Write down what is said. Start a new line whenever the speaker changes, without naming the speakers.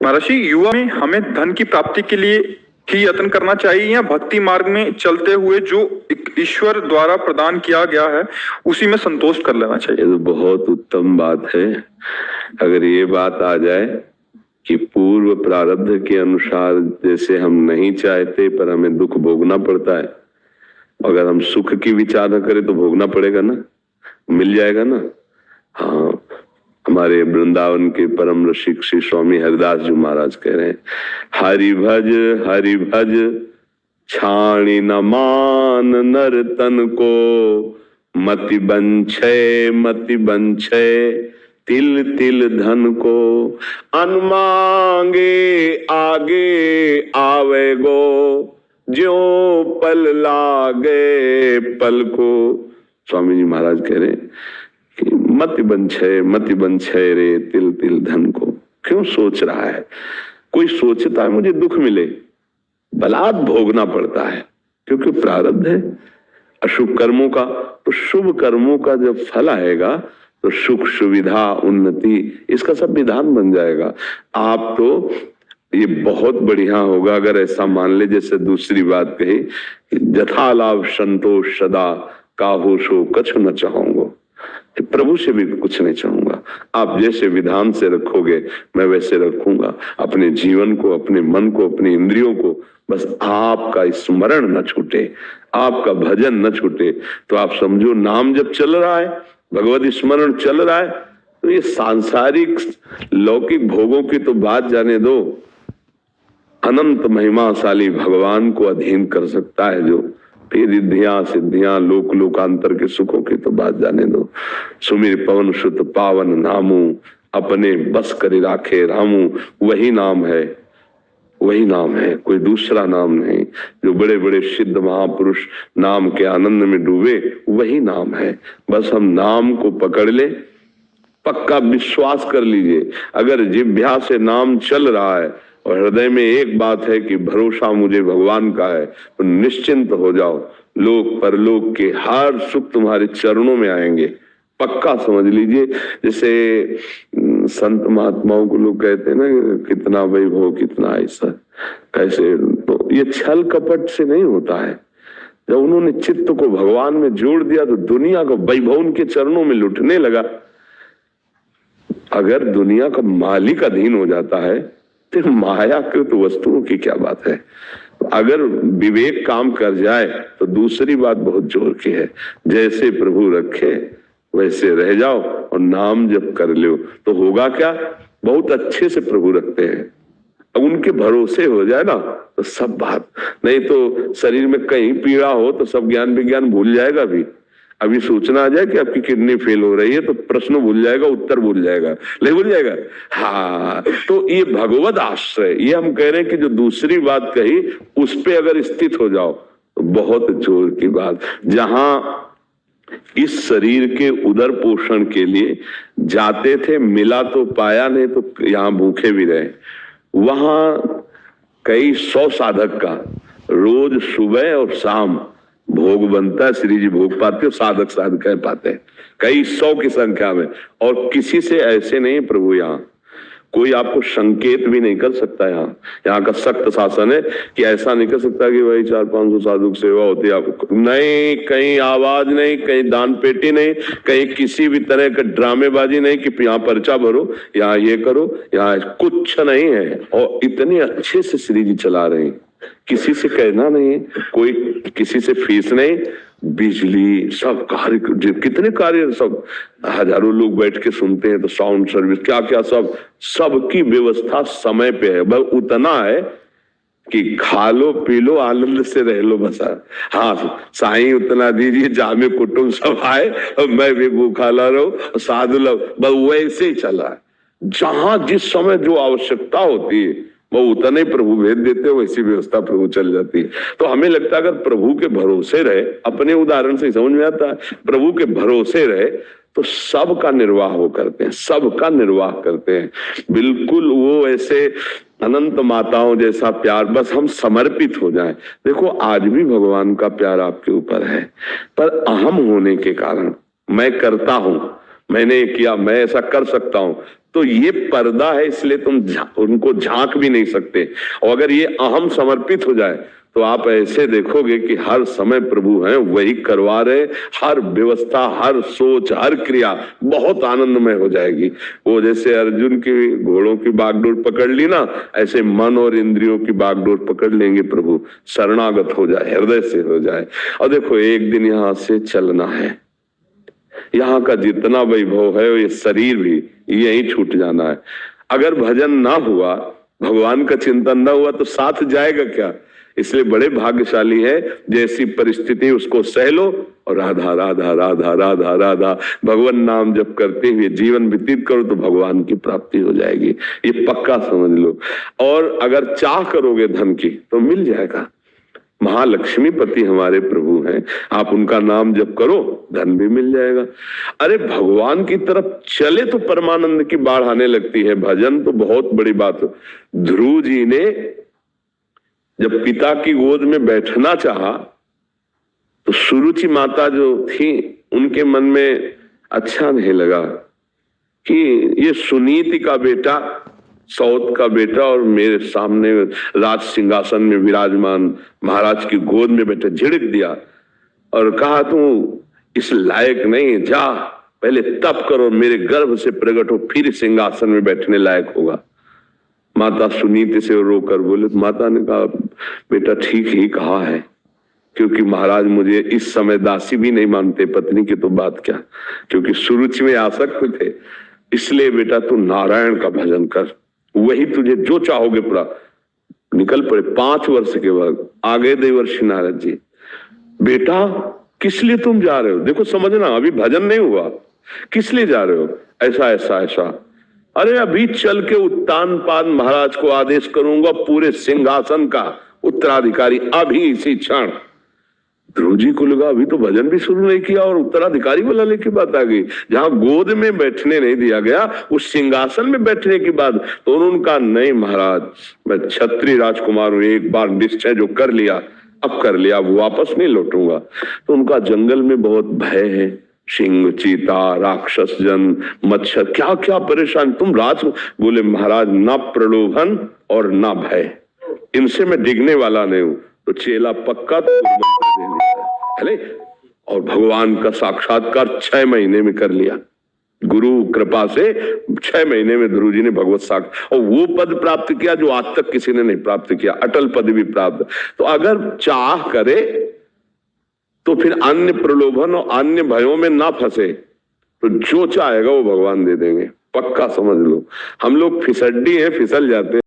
महर्षि, युवा में हमें धन की प्राप्ति के लिए ही यत्न करना चाहिए या भक्ति मार्ग में चलते हुए जो ईश्वर द्वारा प्रदान किया गया है उसी में संतोष कर लेना चाहिए?
ये तो बहुत उत्तम बात है। अगर ये बात आ जाए कि पूर्व प्रारब्ध के अनुसार जैसे हम नहीं चाहते पर हमें दुख भोगना पड़ता है, अगर हम सुख की विचार न करें तो भोगना पड़ेगा ना, मिल जाएगा ना। हाँ, हमारे वृंदावन के परम रसिक श्री स्वामी हरिदास जी महाराज कह रहे हैं, हरि भज छाणी न मान नर तन को, मति बंछे तिल तिल धन को, अनमांगे आगे आवे गो, ज्यों पल लागे पल को। स्वामी जी महाराज कह रहे हैं कि मति बंछे रे तिल तिल धन को। क्यों सोच रहा है? कोई सोचता है मुझे दुख मिले, बलात् भोगना पड़ता है क्योंकि प्रारब्ध है अशुभ कर्मों का। तो शुभ कर्मों का जब फल आएगा तो सुख सुविधा उन्नति इसका सब विधान बन जाएगा। आप तो ये बहुत बढ़िया होगा अगर ऐसा मान ले, जैसे दूसरी बात कही, जथा लाभ संतोष सदा काहू सो कछु न चाहूंगा, प्रभु से भी कुछ नहीं चाहूंगा। आप जैसे विधान से रखोगे मैं वैसे रखूंगा अपने जीवन को, अपने मन को, अपनी इंद्रियों को। बस आपका स्मरण न छूटे, आपका भजन न छूटे। तो आप समझो नाम जब चल रहा है, भगवत स्मरण चल रहा है, तो ये सांसारिक लौकिक भोगों की तो बात जाने दो, अनंत महिमाशाली भगवान को अधीन कर सकता है जो, फिर रिद्धियां सिद्धियां लोक लोकांतर के सुखों की तो बात जाने दो। सुमिर पवन सुत पावन नामू, अपने बस कर राखे रामू, वही नाम है, वही नाम है, कोई दूसरा नाम नहीं। जो बड़े बड़े सिद्ध महापुरुष नाम के आनंद में डूबे वही नाम है। बस हम नाम को पकड़ ले, पक्का विश्वास कर लीजिए। अगर जिह्वा से नाम चल रहा है और हृदय में एक बात है कि भरोसा मुझे भगवान का है, तो निश्चिंत हो जाओ, लोक परलोक के हर सुख तुम्हारे चरणों में आएंगे, पक्का समझ लीजिए। जैसे संत महात्माओं को लोग कहते हैं ना, कितना वैभव कितना ऐसा कैसे, तो ये छल कपट से नहीं होता है। जब उन्होंने चित्त को भगवान में जोड़ दिया तो दुनिया का वैभव उनके चरणों में लुटने लगा। अगर दुनिया का मालिक अधीन हो जाता है तो मायाकृत वस्तुओं की क्या बात है। अगर विवेक काम कर जाए तो दूसरी बात बहुत जोर की है, जैसे प्रभु रखे वैसे रह जाओ और नाम जप कर लो तो होगा क्या, बहुत अच्छे से प्रभु रखते हैं। अब उनके भरोसे हो जाए ना तो सब बात, नहीं तो शरीर में कहीं पीड़ा हो तो सब ज्ञान विज्ञान भूल जाएगा। भी अभी सूचना आ जाए कि आपकी किडनी फेल हो रही है तो प्रश्न भूल जाएगा, उत्तर भूल जाएगा, नहीं भूल जाएगा। हाँ, तो ये भगवत आश्रय, ये हम कह रहे हैं कि जो दूसरी बात कही उस पे अगर स्थित हो जाओ तो बहुत जोर की बात। जहां इस शरीर के उदर पोषण के लिए जाते थे, मिला तो पाया, नहीं तो यहां भूखे भी रहे। वहां कई 100 साधक का रोज सुबह और शाम भोग बनता है, श्री जी भोग पाते, साधक साधक पाते हैं कई 100 की संख्या में। और किसी से ऐसे नहीं प्रभु, यहाँ कोई आपको संकेत भी नहीं कर सकता। यहाँ का सख्त शासन है कि ऐसा नहीं कर सकता कि भाई 400-500 साधु की सेवा होती है आपको, नहीं, कहीं आवाज नहीं, कहीं दान पेटी नहीं, कहीं किसी भी तरह का ड्रामेबाजी नहीं कि यहाँ पर्चा भरो, यहाँ ये करो, यहाँ कुछ नहीं है। और इतने अच्छे से श्री जी चला रहे हैं, किसी से कहना नहीं, कोई किसी से फीस नहीं, बिजली सब कार्य, कितने कार्य, सब हजारों लोग बैठ के सुनते हैं, तो साउंड सर्विस क्या क्या सबकी व्यवस्था समय पे है। बस उतना है कि खा लो पी लो आनंद से रह लो बस। हाँ, साईं उतना दीजिए जामे कुटुंब सब आए और मैं भी भूखा ला रहा हूं, साधु लोग, बस वैसे ही चला है। जहां जिस समय जो आवश्यकता होती है वो उतना ही प्रभु भेज देते हो, वैसी व्यवस्था प्रभु चल जाती है। तो हमें लगता है अगर प्रभु के भरोसे रहे, अपने उदाहरण से समझ में आता है, प्रभु के भरोसे रहे तो सबका निर्वाह वो करते हैं, सबका निर्वाह करते हैं। बिल्कुल वो ऐसे अनंत माताओं जैसा प्यार, बस हम समर्पित हो जाएं। देखो आज भी भगवान का प्यार आपके ऊपर है, पर अहम होने के कारण मैं करता हूं, मैंने किया, मैं ऐसा कर सकता हूं, तो ये पर्दा है, इसलिए तुम उनको झांक भी नहीं सकते। और अगर ये अहम समर्पित हो जाए तो आप ऐसे देखोगे कि हर समय प्रभु हैं, वही करवा रहे, हर व्यवस्था, हर सोच, हर क्रिया बहुत आनंदमय हो जाएगी। वो जैसे अर्जुन की घोड़ों की बागडोर पकड़ ली ना, ऐसे मन और इंद्रियों की बागडोर पकड़ लेंगे प्रभु, शरणागत हो जाए, हृदय से हो जाए। और देखो एक दिन यहां से चलना है, यहाँ का जितना वैभव है ये शरीर भी यही छूट जाना है। अगर भजन ना हुआ, भगवान का चिंतन ना हुआ तो साथ जाएगा क्या? इसलिए बड़े भाग्यशाली है, जैसी परिस्थिति उसको सह लो और राधा राधा राधा राधा राधा भगवान नाम जप करते हुए जीवन व्यतीत करो तो भगवान की प्राप्ति हो जाएगी। ये पक्का समझ लो। और अगर चाह करोगे धन की तो मिल जाएगा। महालक्ष्मीपति हमारे प्रभु हैं, आप उनका नाम जप करो, धन भी मिल जाएगा। अरे भगवान की तरफ चले तो परमानंद की बाढ़ आने लगती है। भजन तो बहुत बड़ी बात है। ध्रुव जी ने जब पिता की गोद में बैठना चाहा तो सुरुचि माता जो थी उनके मन में अच्छा नहीं लगा कि ये सुनीति का बेटा, सौत का बेटा और मेरे सामने राज सिंहासन में विराजमान महाराज की गोद में बैठे। झिड़क दिया और कहा तू इस लायक नहीं, जा पहले तप करो, मेरे गर्भ से प्रकट हो, फिर सिंहासन में बैठने लायक होगा। माता सुनीति से रोकर बोले। माता ने कहा बेटा ठीक ही कहा है, क्योंकि महाराज मुझे इस समय दासी भी नहीं मानते, पत्नी की तो बात क्या, क्योंकि सुरुचि में आसक्त थे। इसलिए बेटा तू नारायण का भजन कर, वही तुझे जो चाहोगे पूरा। निकल पड़े। 5 वर्ष के बाद आगे देवर्षि नारद जी, बेटा किस लिए तुम जा रहे हो? देखो समझना, अभी भजन नहीं हुआ, किस लिए जा रहे हो? ऐसा ऐसा ऐसा। अरे अभी चल के उत्तानपाद महाराज को आदेश करूंगा पूरे सिंहासन का उत्तराधिकारी, अभी इसी क्षण। ध्रुव जी को लगा अभी तो भजन भी शुरू नहीं किया और उत्तराधिकारी बुलाने की बात आ गई। जहां गोद में बैठने नहीं दिया गया, उस सिंहासन में बैठने की बात। तो उन्होंने कहा नहीं महाराज, मैं क्षत्रिय राजकुमार हूं, एक बार निश्चय जो कर लिया अब कर लिया, अब वापस नहीं लौटूंगा। तो उनका जंगल में बहुत भय है, सिंह, चीता, राक्षस जन, मच्छर, क्या क्या परेशान। तुम राज बोले महाराज ना प्रलोभन और ना भय, इनसे मैं डिगने वाला नहीं हूं। तो चेला पक्का तो मंत्र दे दिया है। और भगवान का साक्षात्कार 6 महीने में कर लिया। गुरु कृपा से 6 महीने में ध्रुव जी ने भगवत साक्षात और वो पद प्राप्त किया जो आज तक किसी ने नहीं प्राप्त किया, अटल पद भी प्राप्त। तो अगर चाह करे तो फिर अन्य प्रलोभन और अन्य भयों में ना फंसे, तो जो चाहेगा वो भगवान दे देंगे, पक्का समझ लो। हम लोग फिसड्डी हैं, फिसल जाते हैं।